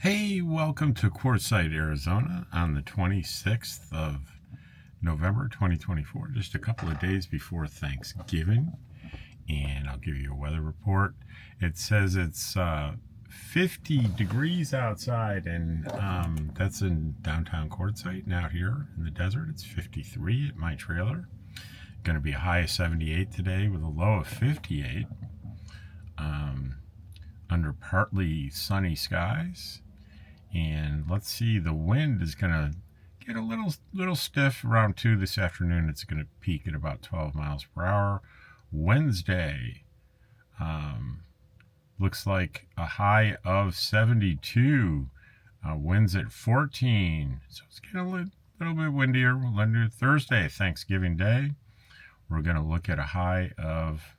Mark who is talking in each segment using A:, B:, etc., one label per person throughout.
A: Hey, welcome to Quartzsite, Arizona on the 26th of November 2024, just a couple of days before Thanksgiving. And I'll give you a weather report. It says it's 50 degrees outside, and that's in downtown Quartzsite. And out here in the desert, it's 53 at my trailer. Going to be a high of 78 today with a low of 58. Under partly sunny skies. And let's see, the wind is going to get a little stiff around 2 this afternoon. It's going to peak at about 12 miles per hour. Wednesday looks like a high of 72. Winds at 14. So it's getting a little bit windier. Thursday, Thanksgiving Day, we're going to look at a high of,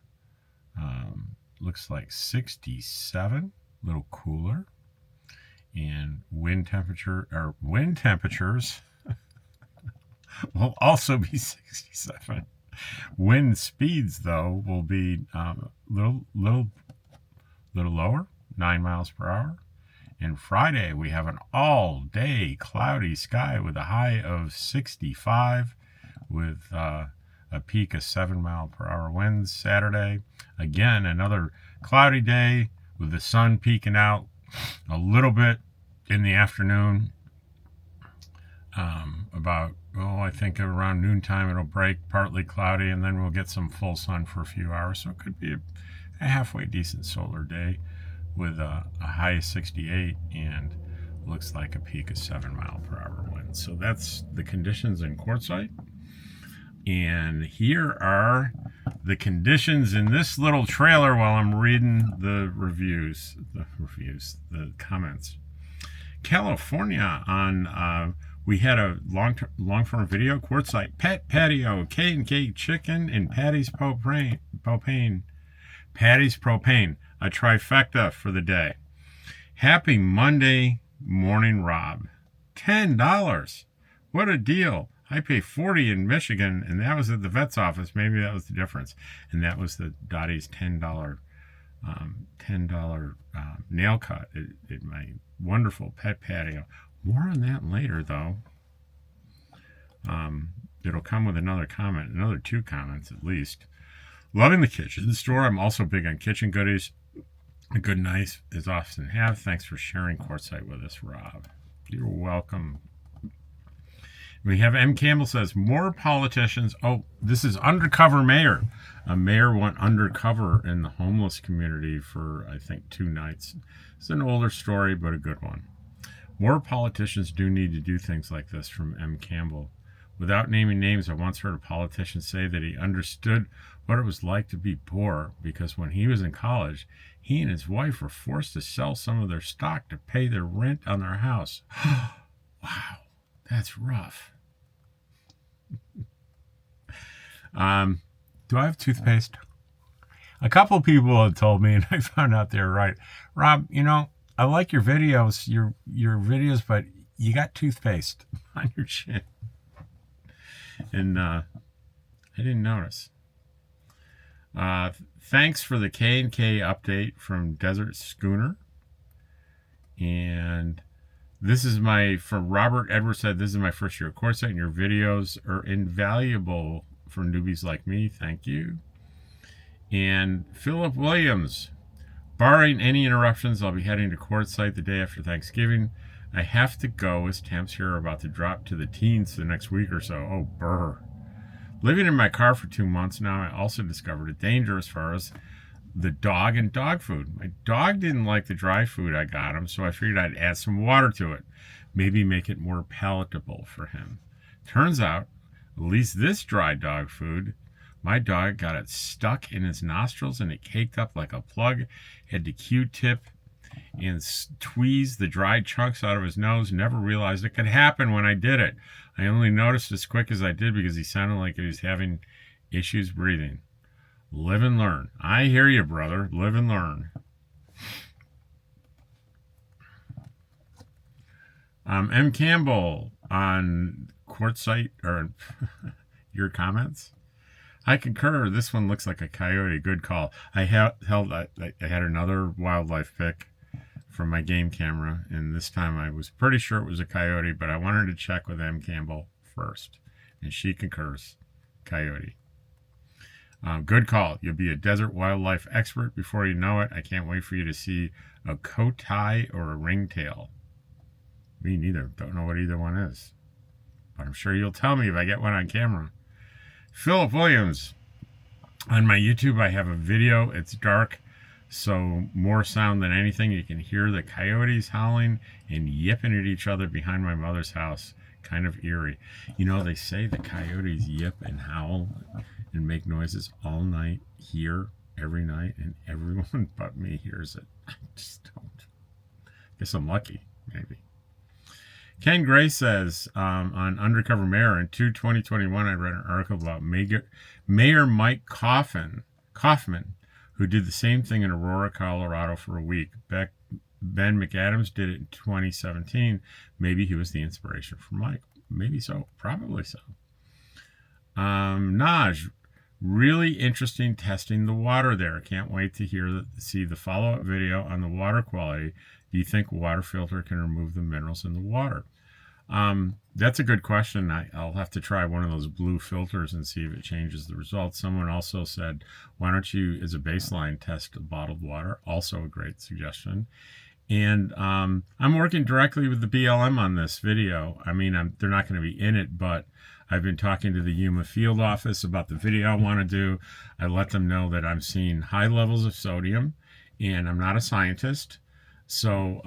A: looks like 67, a little cooler. And wind temperatures will also be 67. Wind speeds, though, will be little lower, 9 miles per hour. And Friday, we have an all-day cloudy sky with a high of 65 with a peak of 7 mile per hour winds. Saturday, again, another cloudy day with the sun peeking out a little bit in the afternoon. I think around noontime it'll break, partly cloudy, and then we'll get some full sun for a few hours. So it could be a halfway decent solar day with a high of 68 and looks like a peak of 7 mile per hour wind. So that's the conditions in Quartzsite. And here are the conditions in this little trailer while I'm reading the comments. California we had a long-form video, Quartzsite pet patio, K&K chicken, and Patty's propane, a trifecta for the day. Happy Monday morning, Rob. $10. What a deal. I pay $40 in Michigan, and that was at the vet's office. Maybe that was the difference. And that was the Dottie's $10 nail cut at my wonderful pet patio. More on that later, though. It'll come with another comment, another 2 comments at least. Loving the kitchen store. I'm also big on kitchen goodies. A good night is often have. Thanks for sharing Quartzsite with us, Rob. You're welcome. We have M. Campbell says, more politicians. Oh, this is undercover mayor. A mayor went undercover in the homeless community for, I think, 2 nights. It's an older story, but a good one. More politicians do need to do things like this, from M. Campbell. Without naming names, I once heard a politician say that he understood what it was like to be poor because when he was in college, he and his wife were forced to sell some of their stock to pay their rent on their house. Wow, that's rough. Do I have toothpaste? A couple people have told me, and I found out they're right. Rob, I like your videos, but you got toothpaste on your chin. And I didn't notice. Thanks for the K&K update from Desert Schooner. And this is from Robert Edwards said, this is my first year at Quartzsite, and your videos are invaluable for newbies like me. Thank you. And Philip Williams, barring any interruptions, I'll be heading to Quartzsite the day after Thanksgiving. I have to go as temps here are about to drop to the teens the next week or so. Oh, brr. Living in my car for 2 months now, I also discovered a danger as far as the dog and dog food. My dog didn't like the dry food I got him, so I figured I'd add some water to it. Maybe make it more palatable for him. Turns out, at least this dry dog food, my dog got it stuck in his nostrils and it caked up like a plug. Had to Q-tip and tweeze the dried chunks out of his nose. Never realized it could happen when I did it. I only noticed as quick as I did because he sounded like he was having issues breathing. Live and learn. I hear you, brother. Live and learn. M. Campbell on Quartzsite, or your comments. I concur. This one looks like a coyote. Good call. I had another wildlife pick from my game camera, and this time I was pretty sure it was a coyote, but I wanted to check with M. Campbell first, and she concurs. Coyote. Good call. You'll be a desert wildlife expert before you know it. I can't wait for you to see a coati or a ringtail. Me neither. Don't know what either one is. But I'm sure you'll tell me if I get one on camera. Philip Williams. On my YouTube, I have a video. It's dark, so more sound than anything. You can hear the coyotes howling and yipping at each other behind my mother's house. Kind of eerie. You know, they say the coyotes yip and howl and make noises all night here, every night, and everyone but me hears it. I just don't. Guess I'm lucky, maybe. Ken Gray says on Undercover Mayor in 2021, I read an article about Mayor Mike Kaufman, who did the same thing in Aurora, Colorado for a week. Ben McAdams did it in 2017. Maybe he was the inspiration for Mike. Maybe so. Probably so. Naj, really interesting testing the water there. Can't wait to see the follow-up video on the water quality. Do you think a water filter can remove the minerals in the water? That's a good question. I'll have to try one of those blue filters and see if it changes the results. Someone also said, why don't you, as a baseline, test bottled water? Also a great suggestion. And I'm working directly with the BLM on this video. I mean, they're not going to be in it, but I've been talking to the Yuma field office about the video I want to do. I let them know that I'm seeing high levels of sodium, and I'm not a scientist. So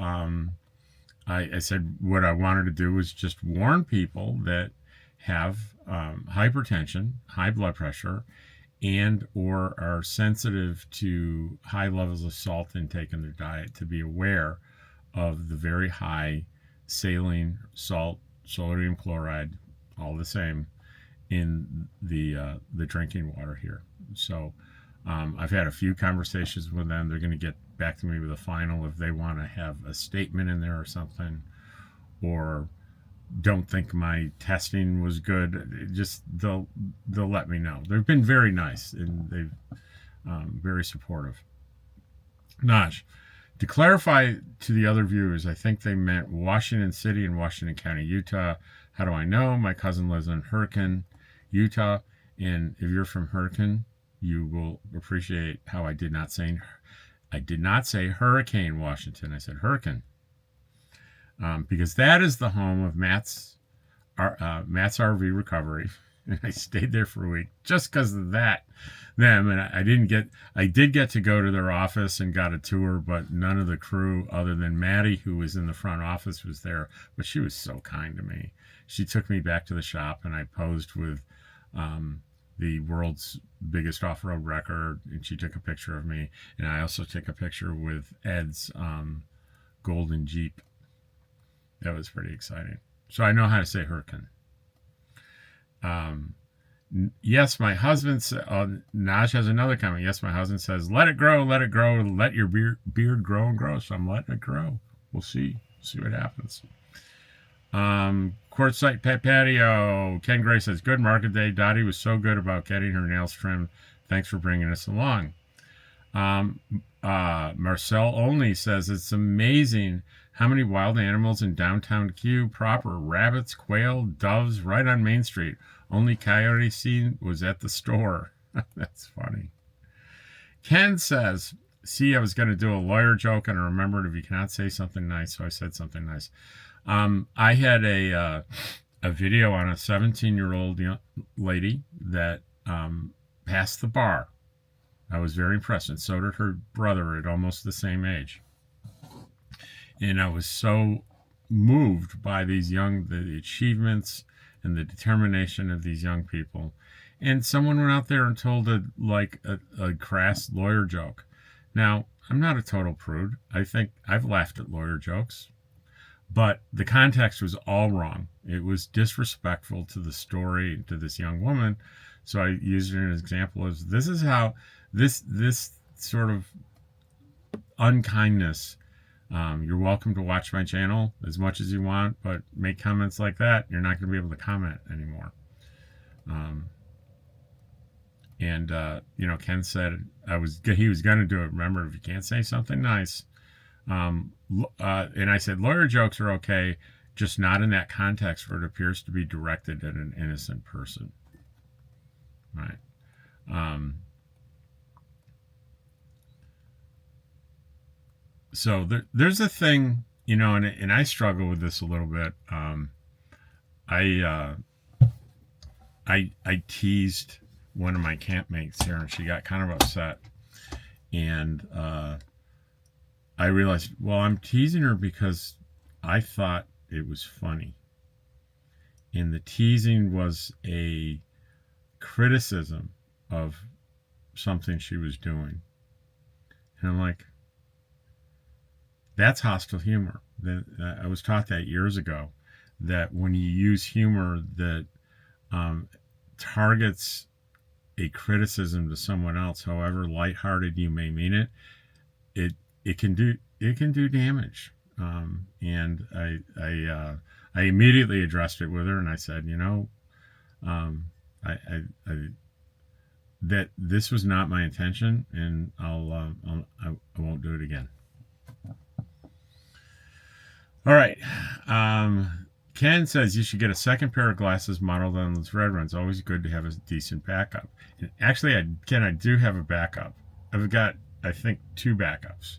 A: I said what I wanted to do was just warn people that have hypertension, high blood pressure, and or are sensitive to high levels of salt intake in their diet to be aware of the very high saline, salt, sodium chloride, all the same, in the drinking water here. So I've had a few conversations with them. They're going to get back to me with a final if they want to have a statement in there or something, or don't think my testing was good. Just they'll let me know. They've been very nice, and they've very supportive. Naj, to clarify to the other viewers, I think they meant Washington City and Washington County, Utah. How do I know? My cousin lives in Hurricane, Utah, and if you're from Hurricane, you will appreciate how I did not say Hurricane, Washington. I said Hurricane. Because that is the home of Matt's RV recovery, and I stayed there for a week just because of them. And I did get to go to their office and got a tour, but none of the crew, other than Maddie, who was in the front office, was there. But she was so kind to me. She took me back to the shop, and I posed with the world's biggest off-road record, and she took a picture of me, and I also took a picture with Ed's golden Jeep. That was pretty exciting. So I know how to say Hurricane. Yes, my husband said, Naj has another comment. Yes, my husband says, let it grow, let your beard grow and grow. So I'm letting it grow. We'll see what happens. Quartzsite Pet Patio. Ken Gray says, good market day. Dottie was so good about getting her nails trimmed. Thanks for bringing us along. Marcel Only says, it's amazing how many wild animals in downtown Q proper. Rabbits, quail, doves, right on Main Street. Only coyote seen was at the store. That's funny. Ken says, see, I was going to do a lawyer joke, and I remembered if you cannot say something nice, so I said something nice. I had a video on a 17-year-old lady that passed the bar. I was very impressed, and so did her brother at almost the same age. And I was so moved by the achievements and the determination of these young people. And someone went out there and told a crass lawyer joke. Now, I'm not a total prude. I think I've laughed at lawyer jokes. But the context was all wrong. It was disrespectful to the story, to this young woman. So I used it as an example of this is how this sort of unkindness. You're welcome to watch my channel as much as you want, but make comments like that, you're not going to be able to comment anymore. Ken said he was going to do it. Remember, if you can't say something nice, And I said, lawyer jokes are okay, just not in that context where it appears to be directed at an innocent person. Right. So there's a thing, and I struggle with this a little bit. I I teased one of my campmates here, and she got kind of upset. And I realized, well, I'm teasing her because I thought it was funny. And the teasing was a criticism of something she was doing. And I'm like, that's hostile humor. I was taught that years ago, that when you use humor that targets a criticism to someone else, however lighthearted you may mean it, it can do damage. And I immediately addressed it with her, and I said, I that this was not my intention, and I won't do it again. All right. Ken says you should get a second pair of glasses modeled on those red ones. Always good to have a decent backup. And actually, Ken, I do have a backup. I've got, I think, 2 backups.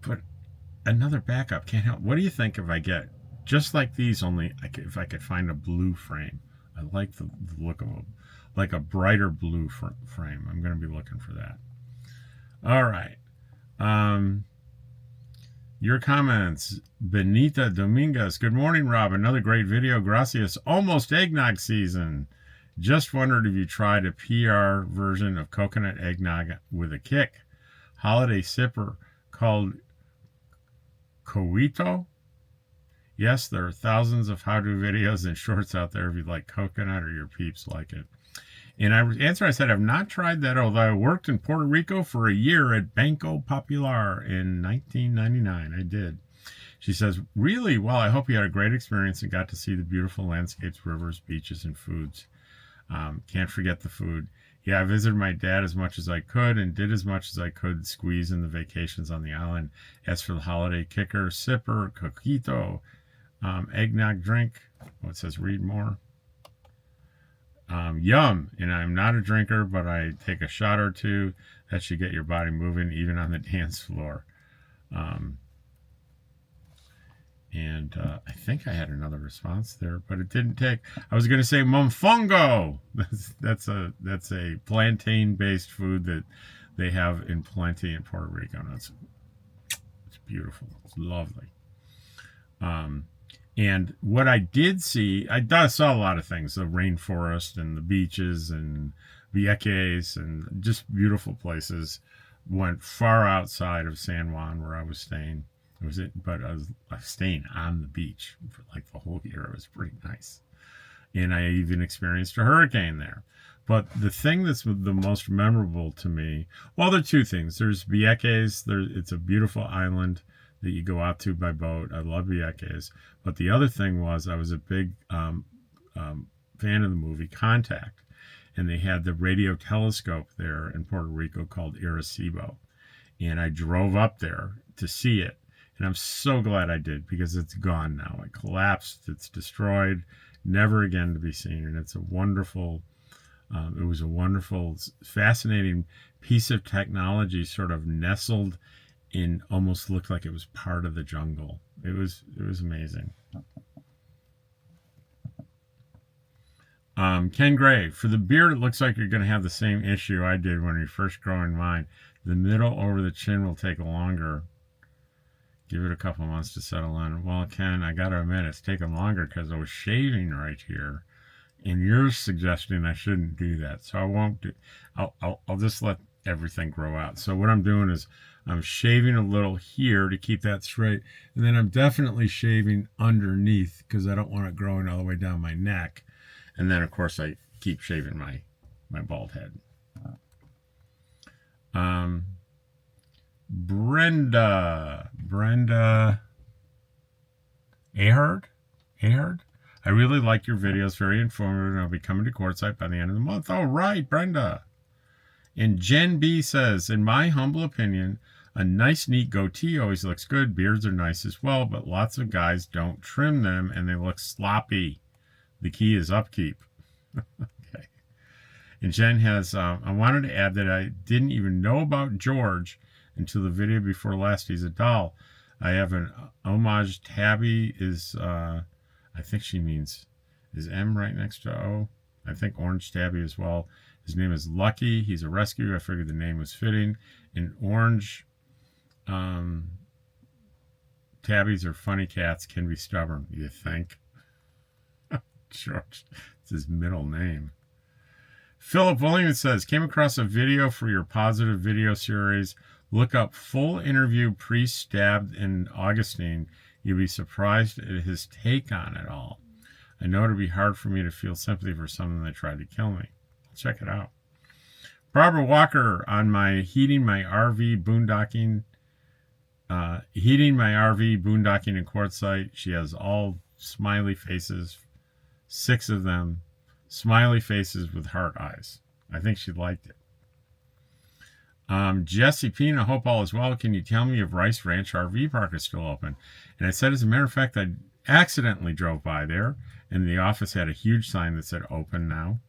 A: But another backup can't help. What do you think if I get just like these, only if I could find a blue frame? I like the look of them, like a brighter blue frame. I'm going to be looking for that. All right. Your comments. Benita Dominguez. Good morning, Rob. Another great video. Gracias. Almost eggnog season. Just wondered if you tried a PR version of coconut eggnog with a kick. Holiday sipper called Coito. Yes, there are thousands of how-to videos and shorts out there if you like coconut or your peeps like it. And I said, I've not tried that, although I worked in Puerto Rico for a year at Banco Popular in 1999. I did. She says, really? Well, I hope you had a great experience and got to see the beautiful landscapes, rivers, beaches, and foods. Can't forget the food. Yeah, I visited my dad as much as I could and did as much as I could squeeze in the vacations on the island. As for the holiday kicker, sipper, coquito, eggnog drink. Oh, it says read more. Yum. And I'm not a drinker, but I take a shot or two. That should get your body moving, even on the dance floor. I think I had another response there, but it didn't take. I was going to say mofongo. That's a plantain-based food that they have in plenty in Puerto Rico. And it's beautiful. It's lovely. And what I did see, I saw a lot of things: the rainforest and the beaches and Vieques and just beautiful places. Went far outside of San Juan where I was staying. But I was staying on the beach for like the whole year. It was pretty nice. And I even experienced a hurricane there. But the thing that's the most memorable to me, well, there are 2 things. There's Vieques. It's a beautiful island that you go out to by boat. I love Vieques. But the other thing was I was a big fan of the movie Contact. And they had the radio telescope there in Puerto Rico called Arecibo. And I drove up there to see it. And I'm so glad I did, because it's gone now. It collapsed. It's destroyed. Never again to be seen. And it's a wonderful, it was a wonderful, fascinating piece of technology, sort of nestled in, almost looked like it was part of the jungle. It was amazing. Ken Gray, for the beard, it looks like you're going to have the same issue I did when you're first growing mine. The middle over the chin will take longer. Give it a couple months to settle in. Well, Ken, I got to admit, it's taken longer because I was shaving right here. And you're suggesting I shouldn't do that. So I won't do, I'll just let everything grow out. So what I'm doing is I'm shaving a little here to keep that straight. And then I'm definitely shaving underneath because I don't want it growing all the way down my neck. And then, of course, I keep shaving my bald head. Brenda Ahard. I really like your videos, very informative, and I'll be coming to Quartzsite by the end of the month. All right, Brenda. And Jen B says, in my humble opinion, A nice, neat goatee always looks good. Beards are nice as well, but lots of guys don't trim them and they look sloppy. The key is upkeep. Okay. And Jen has, I wanted to add that I didn't even know about George until the video before last. He's a doll. I have an homage. Tabby is, I think she means, is M right next to O? I think Orange Tabby as well. His name is Lucky. He's a rescue. I figured the name was fitting. And Orange tabbies are funny cats, can be stubborn. You think? George, it's his middle name. Philip Williams says, came across a video for your positive video series. Look up full interview priest stabbed in Augustine. You'll be surprised at his take on it all. I know it'll be hard for me to feel sympathy for someone that tried to kill me. Check it out. Barbara Walker on my heating my RV boondocking in Quartzsite. She has all smiley faces, 6 of them, smiley faces with heart eyes. I think she liked it. Jesse Pina, I hope all is well. Can you tell me if Rice Ranch RV Park is still open? And I said, as a matter of fact, I accidentally drove by there, and the office had a huge sign that said open now.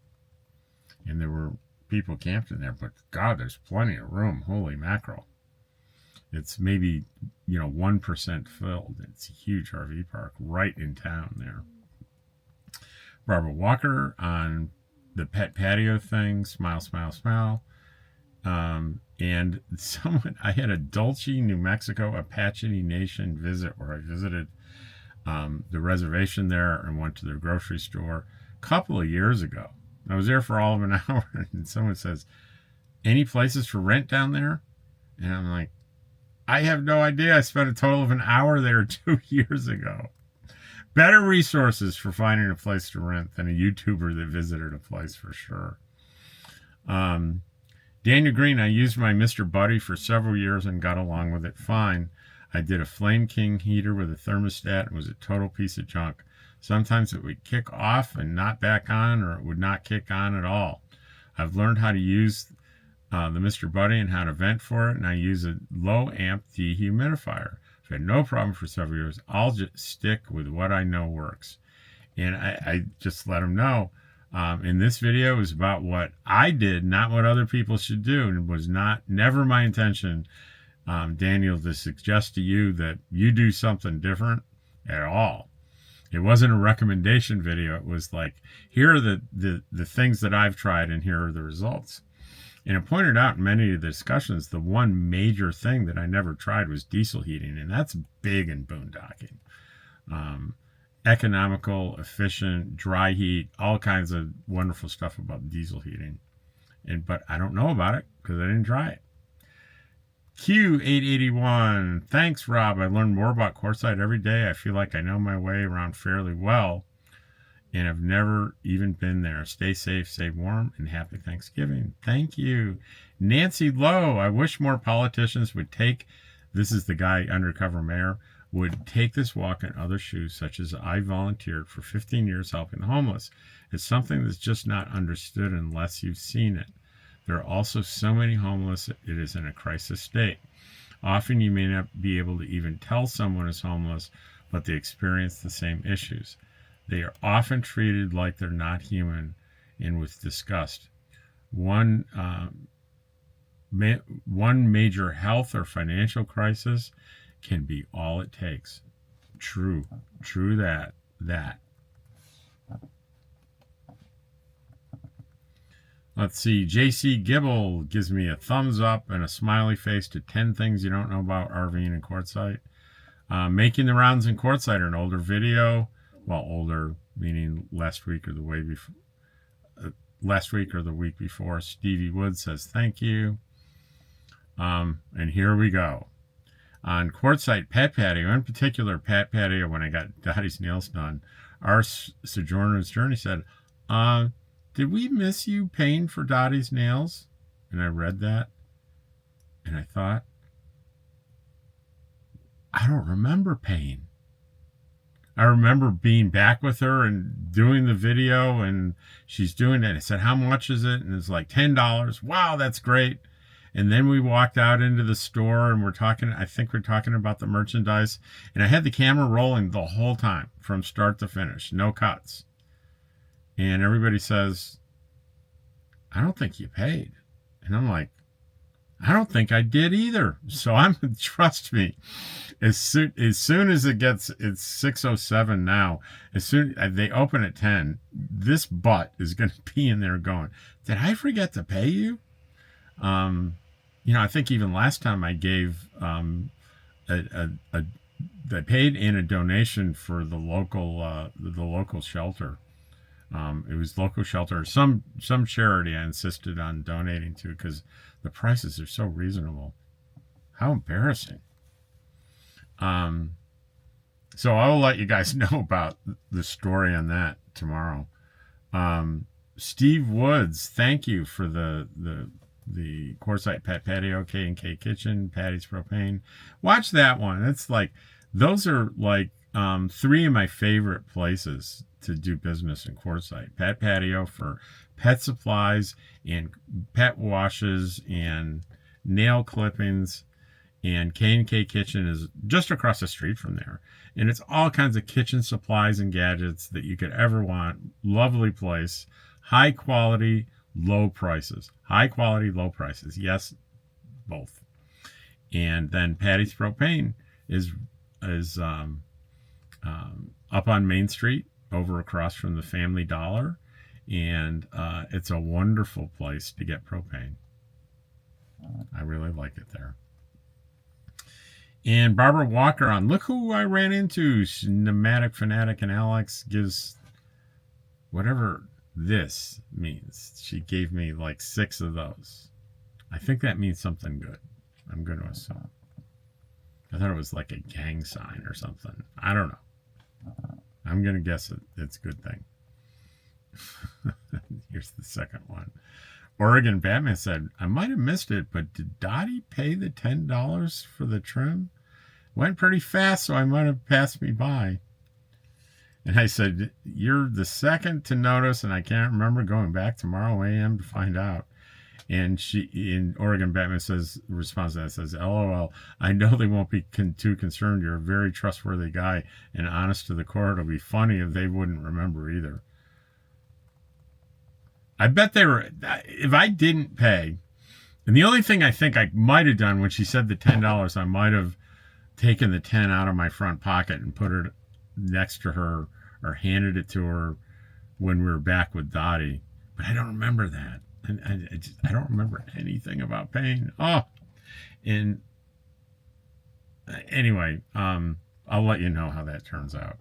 A: And there were people camped in there, but God, there's plenty of room. Holy mackerel. It's maybe, 1% filled. It's a huge RV park right in town there. Barbara Walker on the pet patio thing. Smile, smile, smile. And I had a Dulce, New Mexico Apache Nation visit where I visited the reservation there and went to their grocery store a couple of years ago. I was there for all of an hour, and someone says, any places for rent down there? And I'm like, I have no idea. I spent a total of an hour there 2 years ago. Better resources for finding a place to rent than a YouTuber that visited a place for sure. Daniel Green, I used my Mr. Buddy for several years and got along with it fine. I did a Flame King heater with a thermostat and was a total piece of junk. Sometimes it would kick off and not back on, or it would not kick on at all. I've learned how to use the Mr. Buddy and how to vent for it, and I use a low amp dehumidifier. I've had no problem for several years. I'll just stick with what I know works. And I just let them know. In this video, it was about what I did, not what other people should do. And it was never my intention, Daniel, to suggest to you that you do something different at all. It wasn't a recommendation video. It was like, here are the things that I've tried and here are the results. And I pointed out in many of the discussions, the one major thing that I never tried was diesel heating. And that's big in boondocking. Economical, efficient, dry heat, all kinds of wonderful stuff about diesel heating. But I don't know about it because I didn't try it. Q881, thanks, Rob. I learn more about Quartzsite every day. I feel like I know my way around fairly well, and I've never even been there. Stay safe, stay warm, and happy Thanksgiving. Thank you. Nancy Lowe, I wish more politicians would take, this is the guy, undercover mayor, would take this walk in other shoes, such as I volunteered for 15 years helping the homeless. It's something that's just not understood unless you've seen it. There are also so many homeless, it is in a crisis state. Often you may not be able to even tell someone is homeless, but they experience the same issues. They are often treated like they're not human and with disgust. One major health or financial crisis can be all it takes. True that. Let's see, JC Gibble gives me a thumbs up and a smiley face to 10 things you don't know about RVing in Quartzsite. Making the rounds in Quartzsite are an older video. Well, older meaning last week or the week before. Stevie Wood says thank you. And here we go. On Quartzsite Pet Patio, in particular Pet Patio, when I got Dottie's nails done, our Sojourner's Journey said, did we miss you paying for Dottie's nails? And I read that, and I thought, I don't remember paying. I remember being back with her and doing the video, and she's doing it. I said, how much is it? And it's like $10. Wow, that's great. And then we walked out into the store and I think we're talking about the merchandise. And I had the camera rolling the whole time from start to finish, no cuts. And everybody says, I don't think you paid. And I'm like, I don't think I did either. So trust me, as soon as it's 6:07 now, as soon they open at 10, this butt is going to be in there going, did I forget to pay you? I think even last time I gave I paid in a donation for the local shelter. It was local shelter, some charity I insisted on donating to because the prices are so reasonable. How embarrassing. So I will let you guys know about the story on that tomorrow. Steve Woods, thank you for the Quartzsite Pet Patio, K&K Kitchen, Patty's Propane. Watch that one. It's like, those are like three of my favorite places to do business in Quartzsite. Pet Patio for pet supplies and pet washes and nail clippings, and K&K Kitchen is just across the street from there. And it's all kinds of kitchen supplies and gadgets that you could ever want. Lovely place. High quality, low prices. High quality, low prices. Yes, both. And then Patty's Propane is up on Main Street, over across from the Family Dollar, and it's a wonderful place to get propane. I really like it there. And Barbara Walker on, look who I ran into. Nomadic Fanatic and Alex gives whatever this means. She gave me like 6 of those. I think that means something good. I'm going to assume. I thought it was like a gang sign or something. I don't know. I'm going to guess it's a good thing. Here's the second one. Oregon Batman said, I might have missed it, but did Dottie pay the $10 for the trim? Went pretty fast, so I might have passed me by. And I said, you're the second to notice, and I can't remember, going back tomorrow a.m. to find out. And in Oregon Batman responds to that, says, LOL, I know they won't be too concerned. You're a very trustworthy guy and honest to the core. It'll be funny if they wouldn't remember either. I bet they were, if I didn't pay, and the only thing I think I might have done when she said the $10, I might have taken the 10 out of my front pocket and put it next to her or handed it to her when we were back with Dottie. But I don't remember that. And I don't remember anything about paying. Oh, and anyway, I'll let you know how that turns out.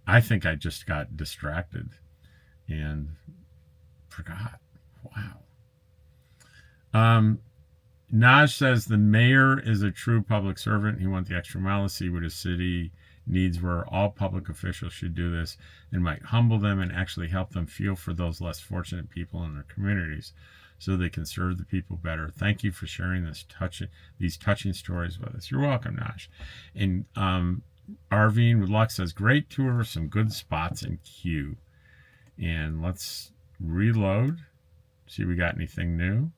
A: I think I just got distracted and forgot. Wow. Naj says the mayor is a true public servant. He went the extra mile to see what his city needs were. All public officials should do this and might humble them and actually help them feel for those less fortunate people in their communities so they can serve the people better. Thank you for sharing these touching stories with us. You're welcome, Naj. And Arvine with luck says, great tour, some good spots in queue. And let's reload, see if we got anything new.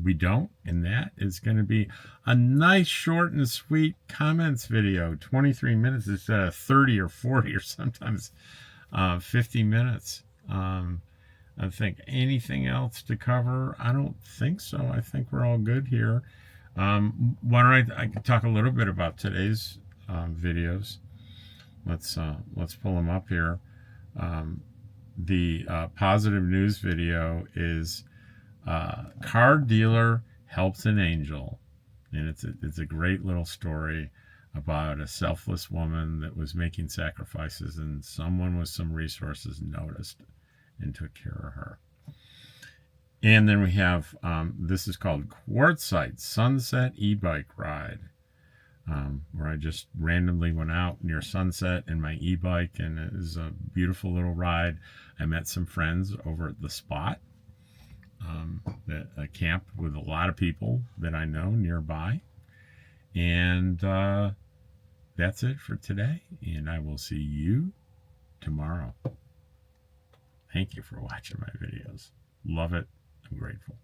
A: We don't, and that is going to be a nice short and sweet comments video. 23 minutes instead of 30 or 40 or sometimes 50 minutes. I think anything else to cover? I don't think so. I think we're all good here. Why don't I can talk a little bit about today's videos. Let's pull them up here. The positive news video is car dealer helps an angel, and it's a great little story about a selfless woman that was making sacrifices, and someone with some resources noticed and took care of her. And then we have this is called Quartzsite Sunset e-bike ride, where I just randomly went out near sunset in my e-bike, and it was a beautiful little ride. I met some friends over at the spot. A camp with a lot of people that I know nearby. And that's it for today. And I will see you tomorrow. Thank you for watching my videos. Love it. I'm grateful.